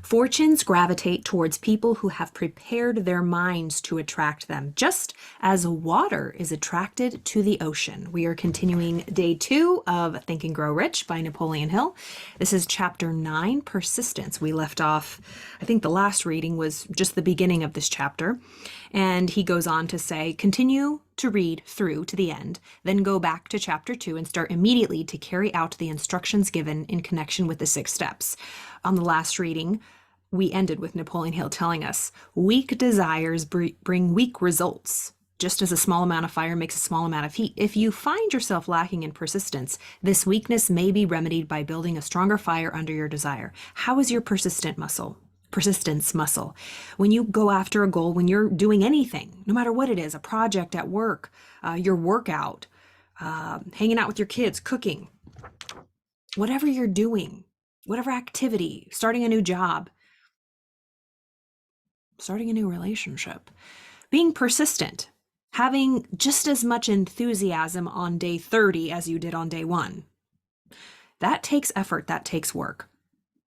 Fortunes gravitate towards people who have prepared their minds to attract them, just as water is attracted to the ocean. We are continuing day 2 of Think and Grow Rich by Napoleon Hill. This is chapter 9, Persistence. We left off, I think the last reading was just the beginning of this chapter. And he goes on to say, continue to read through to the end, then go back to chapter 2 and start immediately to carry out the instructions given in connection with the 6 steps. On the last reading, we ended with Napoleon Hill telling us, weak desires bring weak results. Just as a small amount of fire makes a small amount of heat, if you find yourself lacking in persistence, this weakness may be remedied by building a stronger fire under your desire. How is your persistence muscle? When you go after a goal, when you're doing anything, no matter what it is, a project at work, your workout, hanging out with your kids, cooking, whatever you're doing, whatever activity, starting a new job, starting a new relationship, being persistent, having just as much enthusiasm on day 30 as you did on day 1. That takes effort, that takes work.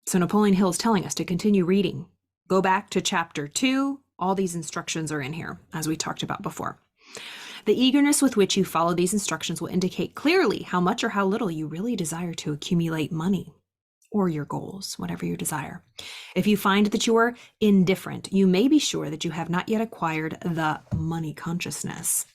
So Napoleon Hill is telling us to continue reading. Go back to chapter 2. All these instructions are in here, as we talked about before. The eagerness with which you follow these instructions will indicate clearly how much or how little you really desire to accumulate money or your goals, whatever you desire. If you find that you are indifferent, you may be sure that you have not yet acquired the money consciousness,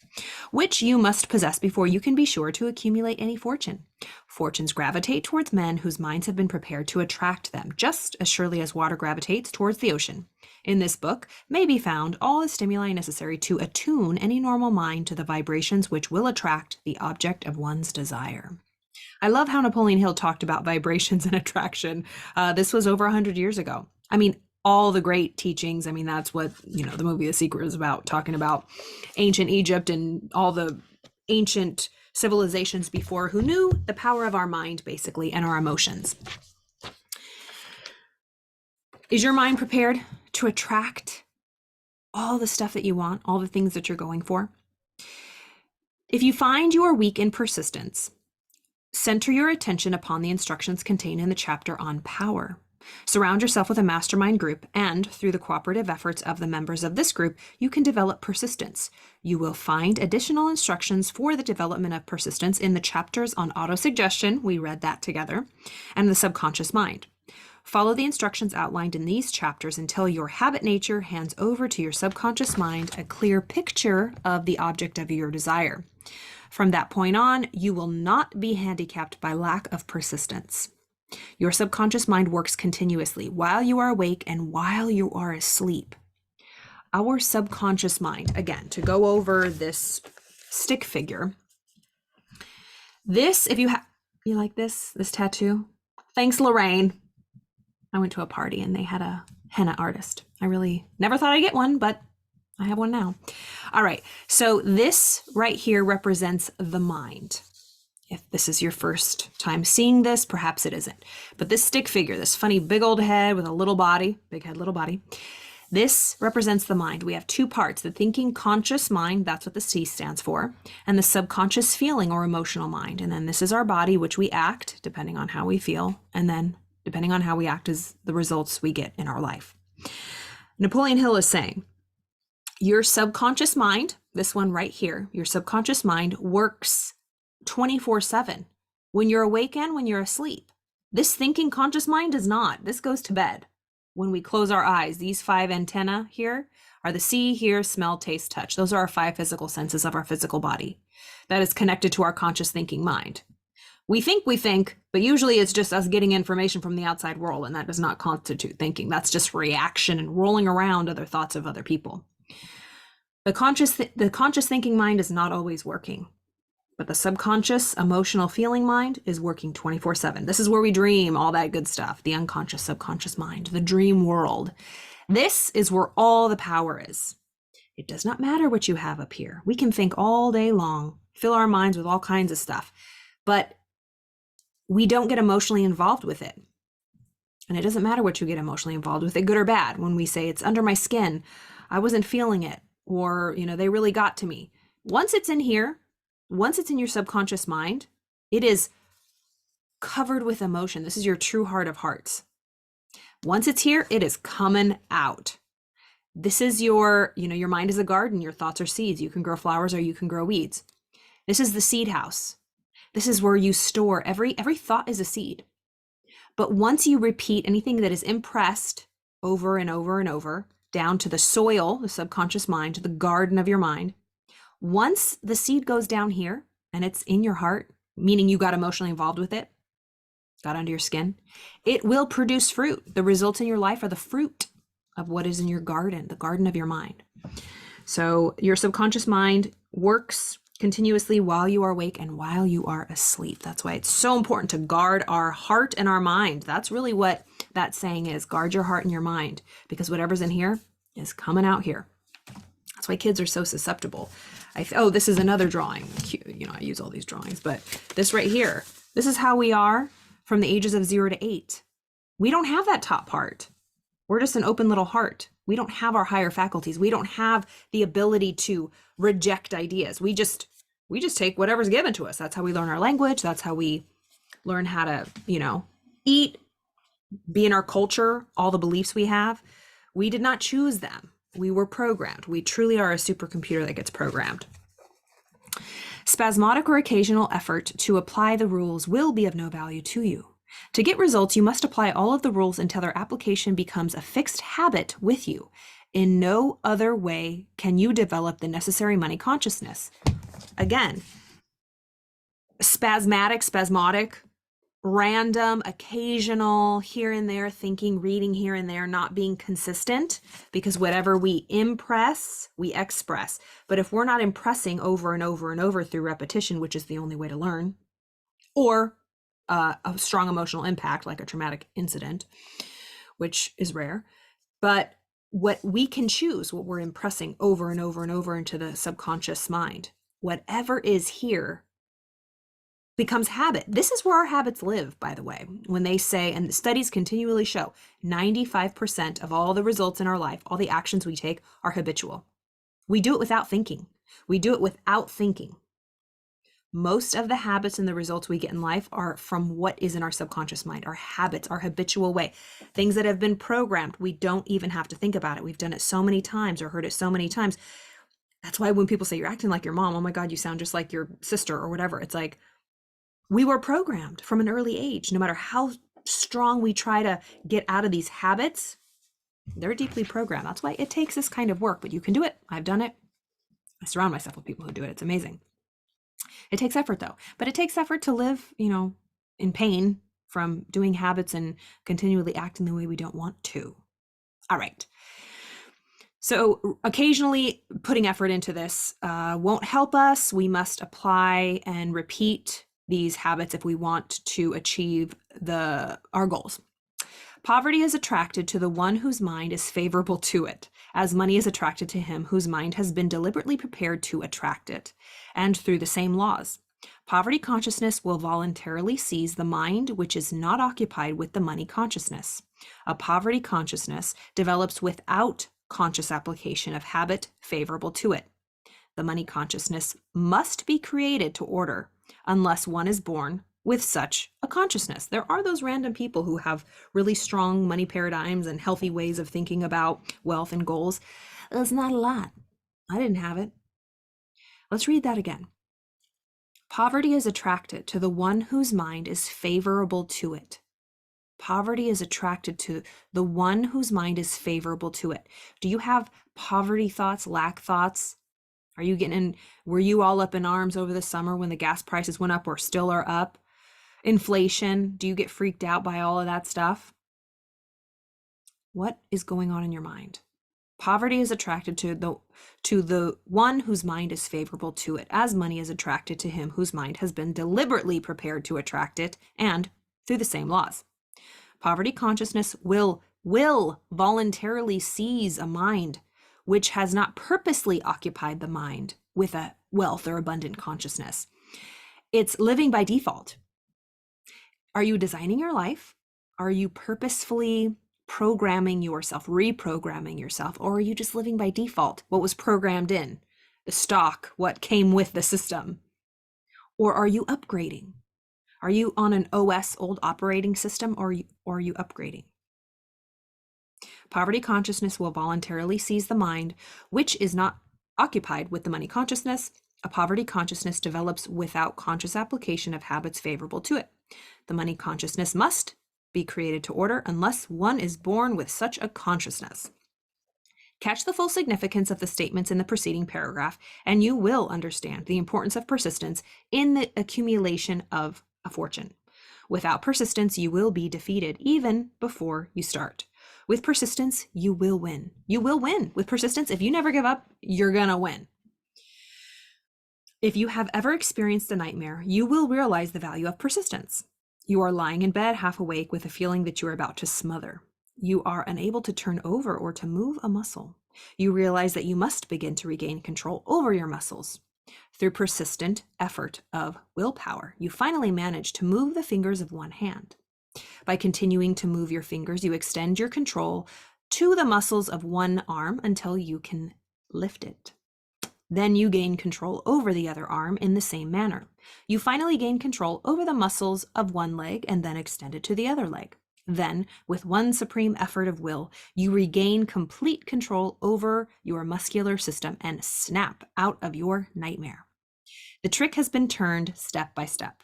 which you must possess before you can be sure to accumulate any fortune. Fortunes gravitate towards men whose minds have been prepared to attract them, just as surely as water gravitates towards the ocean. In this book may be found all the stimuli necessary to attune any normal mind to the vibrations which will attract the object of one's desire. I love how Napoleon Hill talked about vibrations and attraction. This was over 100 years ago. I mean, all the great teachings. I mean, that's what, the movie The Secret is about, talking about ancient Egypt and all the ancient civilizations before who knew the power of our mind, basically, and our emotions. Is your mind prepared to attract all the stuff that you want, all the things that you're going for? If you find you are weak in persistence, center your attention upon the instructions contained in the chapter on power. Surround yourself with a mastermind group, and through the cooperative efforts of the members of this group, you can develop persistence. You will find additional instructions for the development of persistence in the chapters on autosuggestion, we read that together, and the subconscious mind. Follow the instructions outlined in these chapters until your habit nature hands over to your subconscious mind a clear picture of the object of your desire. From that point on, you will not be handicapped by lack of persistence. Your subconscious mind works continuously while you are awake and while you are asleep. Our subconscious mind, again, to go over this stick figure. This, if you like this tattoo? Thanks, Lorraine. I went to a party and they had a henna artist. I really never thought I'd get one, but I have one now. All right, so this right here represents the mind. If this is your first time seeing this, perhaps it isn't. But this stick figure, this funny big old head with a little body, big head, little body, this represents the mind. We have 2 parts, the thinking conscious mind, that's what the C stands for, and the subconscious feeling or emotional mind. And then this is our body, which we act depending on how we feel, and then depending on how we act is the results we get in our life. Napoleon Hill is saying, your subconscious mind, this one right here, your subconscious mind works 24/7 when you're awake and when you're asleep. This thinking conscious mind does not. This goes to bed. When we close our eyes, these 5 antennae here are the see, hear, smell, taste, touch. Those are our 5 physical senses of our physical body. That is connected to our conscious thinking mind. We think, but usually it's just us getting information from the outside world, and that does not constitute thinking. That's just reaction and rolling around other thoughts of other people. The conscious thinking mind is not always working, but the subconscious emotional feeling mind is working 24/7. This is where we dream, all that good stuff, the unconscious subconscious mind, the dream world. This is where all the power is. It does not matter what you have up here. We can think all day long, fill our minds with all kinds of stuff, but we don't get emotionally involved with it. And it doesn't matter what you get emotionally involved with it, good or bad. When we say it's under my skin, I wasn't feeling it, or, they really got to me. Once it's in here, once it's in your subconscious mind, it is covered with emotion. This is your true heart of hearts. Once it's here, it is coming out. This is your mind is a garden. Your thoughts are seeds. You can grow flowers or you can grow weeds. This is the seed house. This is where you store every thought is a seed. But once you repeat anything that is impressed over and over and over down to the soil, the subconscious mind, to the garden of your mind, once the seed goes down here and it's in your heart, meaning you got emotionally involved with it, got under your skin, it will produce fruit. The results in your life are the fruit of what is in your garden, the garden of your mind. So your subconscious mind works continuously while you are awake and while you are asleep. That's why it's so important to guard our heart and our mind. That's really what that saying is. Guard your heart and your mind, because whatever's in here is coming out here. That's why kids are so susceptible. Oh, this is another drawing. I use all these drawings, but this right here, this is how we are from the ages of 0 to 8. We don't have that top part. We're just an open little heart. We don't have our higher faculties. We don't have the ability to reject ideas. We just take whatever's given to us. That's how we learn our language. That's how we learn how to, eat, be in our culture, all the beliefs we have. We did not choose them. We were programmed. We truly are a supercomputer that gets programmed. Spasmodic or occasional effort to apply the rules will be of no value to you. To get results, you must apply all of the rules until their application becomes a fixed habit with you. In no other way can you develop the necessary money consciousness. Again, spasmodic, random, occasional, here and there thinking, reading here and there, not being consistent, because whatever we impress, we express. But if we're not impressing over and over and over through repetition, which is the only way to learn, or a strong emotional impact like a traumatic incident, which is rare, but what we can choose, what we're impressing over and over and over into the subconscious mind, whatever is here becomes habit. This is where our habits live, by the way. When they say, and the studies continually show, 95% of all the results in our life, all the actions we take are habitual. We do it without thinking. Most of the habits and the results we get in life are from what is in our subconscious mind, our habits, our habitual way, things that have been programmed. We don't even have to think about it. We've done it so many times or heard it so many times. That's why when people say you're acting like your mom, oh my God, you sound just like your sister or whatever. It's like, we were programmed from an early age. No matter how strong we try to get out of these habits, they're deeply programmed. That's why it takes this kind of work, but you can do it. I've done it. I surround myself with people who do it. It's amazing. It takes effort though, but it takes effort to live, in pain from doing habits and continually acting the way we don't want to. All right. So occasionally putting effort into this won't help us. We must apply and repeat these habits if we want to achieve our goals. Poverty is attracted to the one whose mind is favorable to it, as money is attracted to him whose mind has been deliberately prepared to attract it, and through the same laws. Poverty consciousness will voluntarily seize the mind which is not occupied with the money consciousness. A poverty consciousness develops without conscious application of habit favorable to it. The money consciousness must be created to order, unless one is born with such a consciousness. There are those random people who have really strong money paradigms and healthy ways of thinking about wealth and goals. It's not a lot. I didn't have it. Let's read that again. Poverty is attracted to the one whose mind is favorable to it. Poverty is attracted to the one whose mind is favorable to it. Do you have poverty thoughts, lack thoughts? Were you all up in arms over the summer when the gas prices went up or still are up? Inflation, do you get freaked out by all of that stuff? What is going on in your mind? Poverty is attracted to the one whose mind is favorable to it, as money is attracted to him whose mind has been deliberately prepared to attract it, and through the same laws. Poverty consciousness will voluntarily seize a mind which has not purposely occupied the mind with a wealth or abundant consciousness. It's living by default. Are you designing your life? Are you purposefully programming yourself, reprogramming yourself, or are you just living by default? What was programmed in? The stock, what came with the system? Or are you upgrading? Are you on an OS, old operating system, or are you upgrading? Poverty consciousness will voluntarily seize the mind, which is not occupied with the money consciousness. A poverty consciousness develops without conscious application of habits favorable to it. The money consciousness must be created to order unless one is born with such a consciousness. Catch the full significance of the statements in the preceding paragraph, and you will understand the importance of persistence in the accumulation of a fortune. Without persistence, you will be defeated even before you start. With persistence, you will win. You will win. With persistence, if you never give up, you're gonna win. If you have ever experienced a nightmare, you will realize the value of persistence. You are lying in bed half awake with a feeling that you are about to smother. You are unable to turn over or to move a muscle. You realize that you must begin to regain control over your muscles. Through persistent effort of willpower, you finally manage to move the fingers of one hand. By continuing to move your fingers, you extend your control to the muscles of one arm until you can lift it. Then you gain control over the other arm in the same manner. You finally gain control over the muscles of one leg and then extend it to the other leg. Then, with one supreme effort of will, you regain complete control over your muscular system and snap out of your nightmare. The trick has been turned step by step.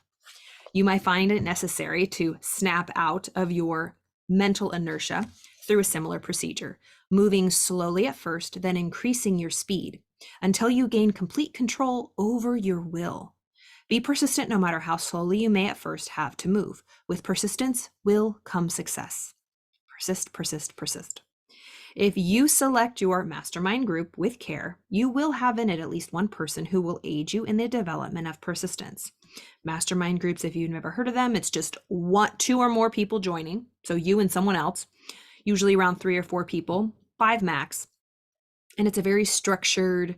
You might find it necessary to snap out of your mental inertia through a similar procedure, moving slowly at first, then increasing your speed until you gain complete control over your will. Be persistent no matter how slowly you may at first have to move. With persistence will come success. Persist, persist, persist. If you select your mastermind group with care, you will have in it at least one person who will aid you in the development of persistence. Mastermind groups, if you've never heard of them, it's just two or more people joining. So you and someone else, usually around 3 or 4 people, 5 max. And it's a very structured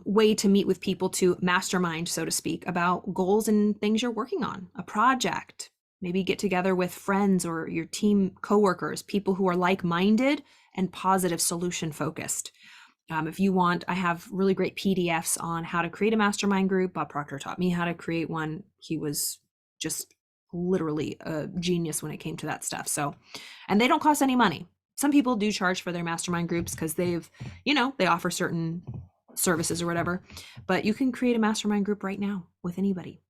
way to meet with people to mastermind, so to speak, about goals and things you're working on, a project. Maybe get together with friends or your team coworkers, people who are like-minded and positive solution focused. If you want, I have really great PDFs on how to create a mastermind group. Bob Proctor taught me how to create one. He was just literally a genius when it came to that stuff. So, and they don't cost any money. Some people do charge for their mastermind groups because they offer certain services or whatever, but you can create a mastermind group right now with anybody,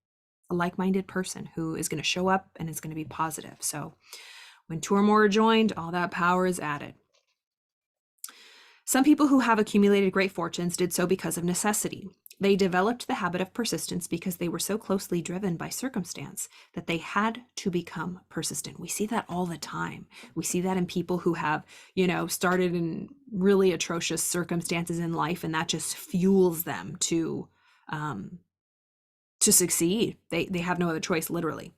a like-minded person who is going to show up and is going to be positive. So when 2 or more are joined, all that power is added. Some people who have accumulated great fortunes did so because of necessity. They developed the habit of persistence because they were so closely driven by circumstance that they had to become persistent. We see that all the time. We see that in people who have, started in really atrocious circumstances in life, and that just fuels them to succeed. They have no other choice, literally.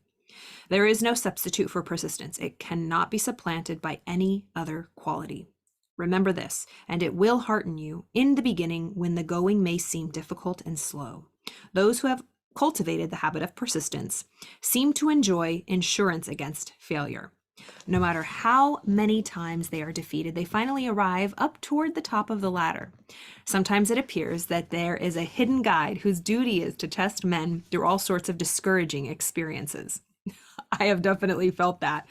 There is no substitute for persistence. It cannot be supplanted by any other quality. Remember this, and it will hearten you in the beginning when the going may seem difficult and slow. Those who have cultivated the habit of persistence seem to enjoy insurance against failure. No matter how many times they are defeated, they finally arrive up toward the top of the ladder. Sometimes it appears that there is a hidden guide whose duty is to test men through all sorts of discouraging experiences. I have definitely felt that.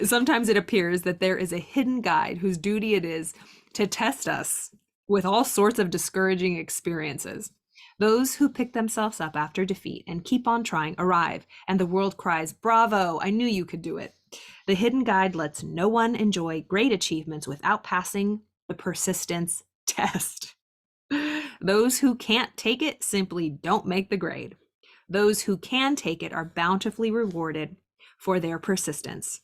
Sometimes it appears that there is a hidden guide whose duty it is to test us with all sorts of discouraging experiences. Those who pick themselves up after defeat and keep on trying arrive, and the world cries, "Bravo, I knew you could do it." The hidden guide lets no one enjoy great achievements without passing the persistence test. Those who can't take it simply don't make the grade. Those who can take it are bountifully rewarded for their persistence.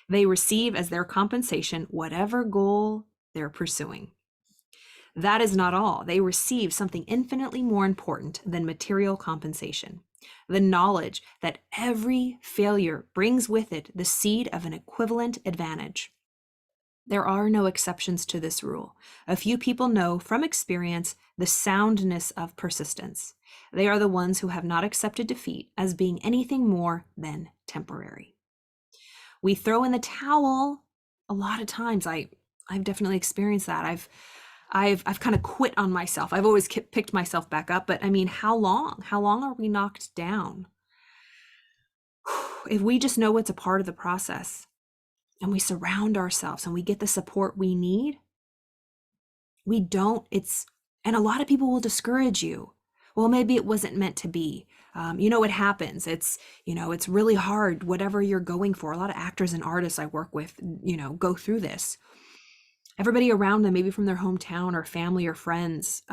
They receive as their compensation whatever goal they're pursuing. That is not all. They receive something infinitely more important than material compensation: the knowledge that every failure brings with it the seed of an equivalent advantage. There are no exceptions to this rule. A few people know from experience the soundness of persistence. They are the ones who have not accepted defeat as being anything more than temporary. We throw in the towel a lot of times. I've definitely experienced that. I've kind of quit on myself. I've always picked myself back up, but I mean, how long? How long are we knocked down? If we just know it's a part of the process, and we surround ourselves and we get the support we need, and a lot of people will discourage you. Well, maybe it wasn't meant to be. It happens. It's really hard, whatever you're going for. A lot of actors and artists I work with, go through this. Everybody around them, maybe from their hometown or family or friends,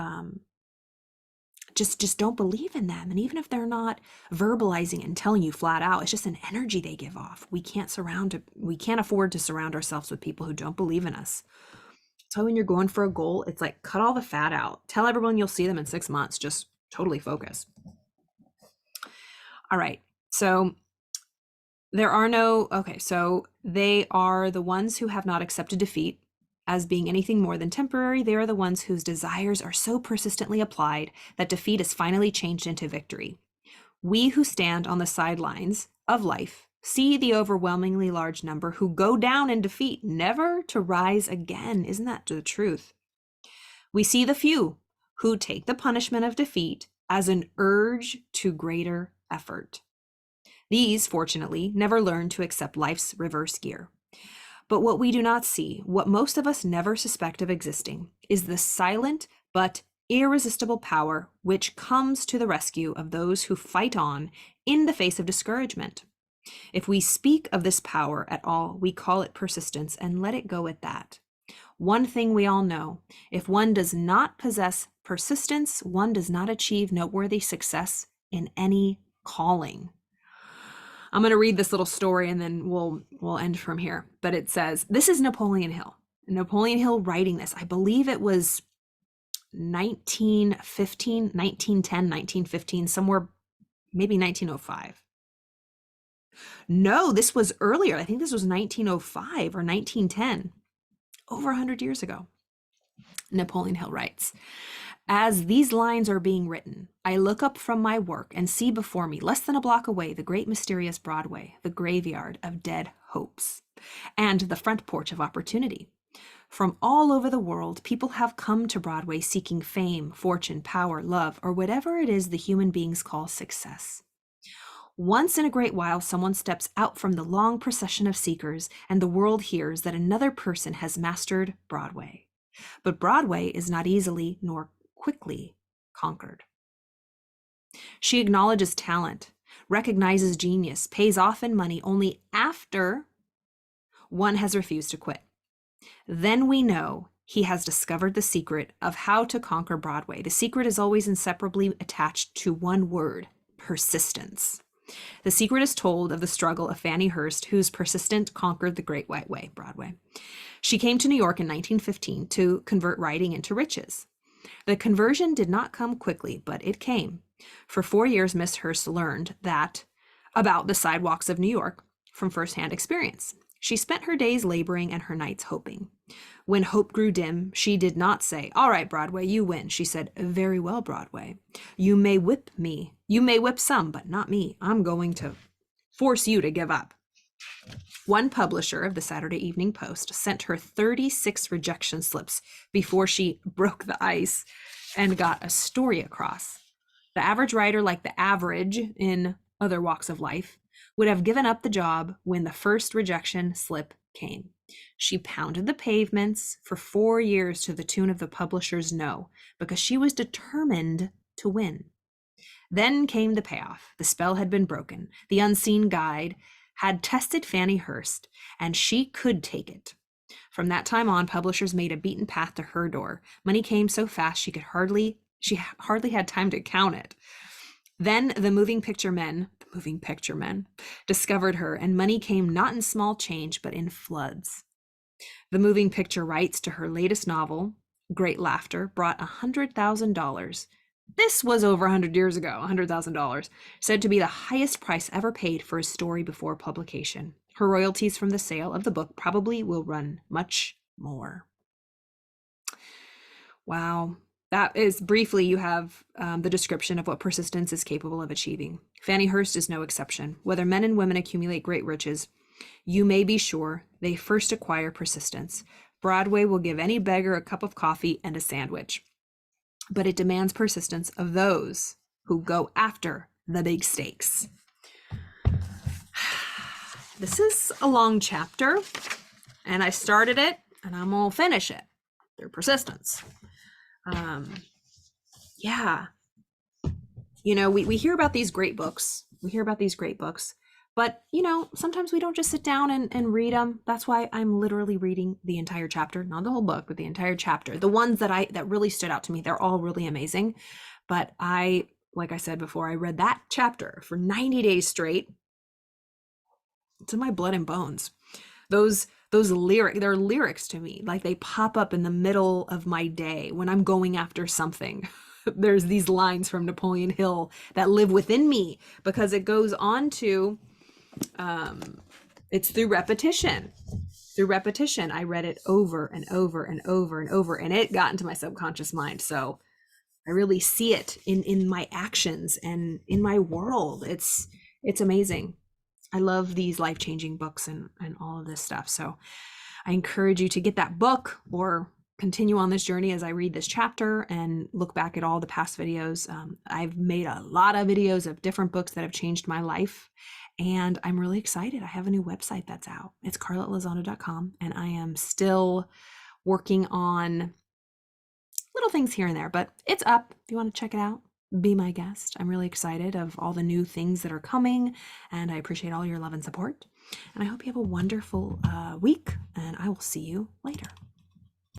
just don't believe in them. And even if they're not verbalizing and telling you flat out, it's just an energy they give off. We can't afford to surround ourselves with people who don't believe in us. So when you're going for a goal, it's like, cut all the fat out. Tell everyone you'll see them in 6 months. Just totally focus. All right. So they are the ones who have not accepted defeat as being anything more than temporary. They are the ones whose desires are so persistently applied that defeat is finally changed into victory. We who stand on the sidelines of life see the overwhelmingly large number who go down in defeat, never to rise again. Isn't that the truth? We see the few who take the punishment of defeat as an urge to greater effort. These, fortunately, never learn to accept life's reverse gear. But what we do not see, what most of us never suspect of existing, is the silent but irresistible power which comes to the rescue of those who fight on in the face of discouragement. If we speak of this power at all, we call it persistence and let it go at that. One thing we all know, if one does not possess persistence, one does not achieve noteworthy success in any calling. I'm going to read this little story and then we'll end from here. But it says, this is Napoleon Hill. Napoleon Hill writing this, I believe it was 1910, 1915, somewhere, maybe 1905. No, this was earlier. I think this was 1905 or 1910, over 100 years ago. Napoleon Hill writes, as these lines are being written, I look up from my work and see before me, less than a block away, the great mysterious Broadway, the graveyard of dead hopes, and the front porch of opportunity. From all over the world, people have come to Broadway seeking fame, fortune, power, love, or whatever it is the human beings call success. Once in a great while, someone steps out from the long procession of seekers, and the world hears that another person has mastered Broadway. But Broadway is not easily nor quickly conquered. She acknowledges talent, recognizes genius, pays off in money only after one has refused to quit. Then we know he has discovered the secret of how to conquer Broadway. The secret is always inseparably attached to one word: persistence. The secret is told of the struggle of Fannie Hurst, whose persistence conquered the Great White Way, Broadway. She came to New York in 1915 to convert writing into riches. The conversion did not come quickly, but it came. For 4 years, Miss Hurst learned about the sidewalks of New York from firsthand experience. She spent her days laboring and her nights hoping. When hope grew dim, she did not say, all right, Broadway, you win. She said, very well, Broadway. You may whip me. You may whip some, but not me. I'm going to force you to give up. One publisher of the Saturday Evening Post sent her 36 rejection slips before she broke the ice and got a story across. The average writer, like the average in other walks of life, would have given up the job when the first rejection slip came. She pounded the pavements for 4 years to the tune of the publisher's no, because she was determined to win. Then came the payoff. The spell had been broken. The unseen guide had tested Fannie Hurst, and she could take it. From that time on, publishers made a beaten path to her door. Money came so fast she hardly had time to count it. Then the moving picture men discovered her, and money came not in small change, but in floods. The moving picture rights to her latest novel, Great Laughter, brought $100,000. This was over 100 years ago, $100,000, said to be the highest price ever paid for a story before publication. Her royalties from the sale of the book probably will run much more. Wow. That is briefly, you have the description of what persistence is capable of achieving. Fannie Hurst is no exception. Whether men and women accumulate great riches, you may be sure they first acquire persistence. Broadway will give any beggar a cup of coffee and a sandwich, but it demands persistence of those who go after the big stakes. this is a long chapter, and I started it, and I'm gonna finish it through persistence. Yeah. You know, we hear about these great books. We hear about these great books. But, you know, sometimes we don't just sit down and read them. That's why I'm literally reading the entire chapter, not the whole book, but the entire chapter. The ones that really stood out to me, they're all really amazing. But like I said before, I read that chapter for 90 days straight. It's in my blood and bones. Those they're lyrics to me. Like they pop up in the middle of my day when I'm going after something. There's these lines from Napoleon Hill that live within me because it goes on to it's through repetition. Through repetition, I read it over and over and over and over, and it got into my subconscious mind. So I really see it in my actions and in my world. It's amazing. I love these life-changing books and all of this stuff. So I encourage you to get that book or continue on this journey as I read this chapter and look back at all the past videos. I've made a lot of videos of different books that have changed my life, and I'm really excited. I have a new website that's out. It's carlottelozano.com, and I am still working on little things here and there, but it's up. If you want to check it out, be my guest. I'm really excited of all the new things that are coming, and I appreciate all your love and support. And I hope you have a wonderful week, and I will see you later.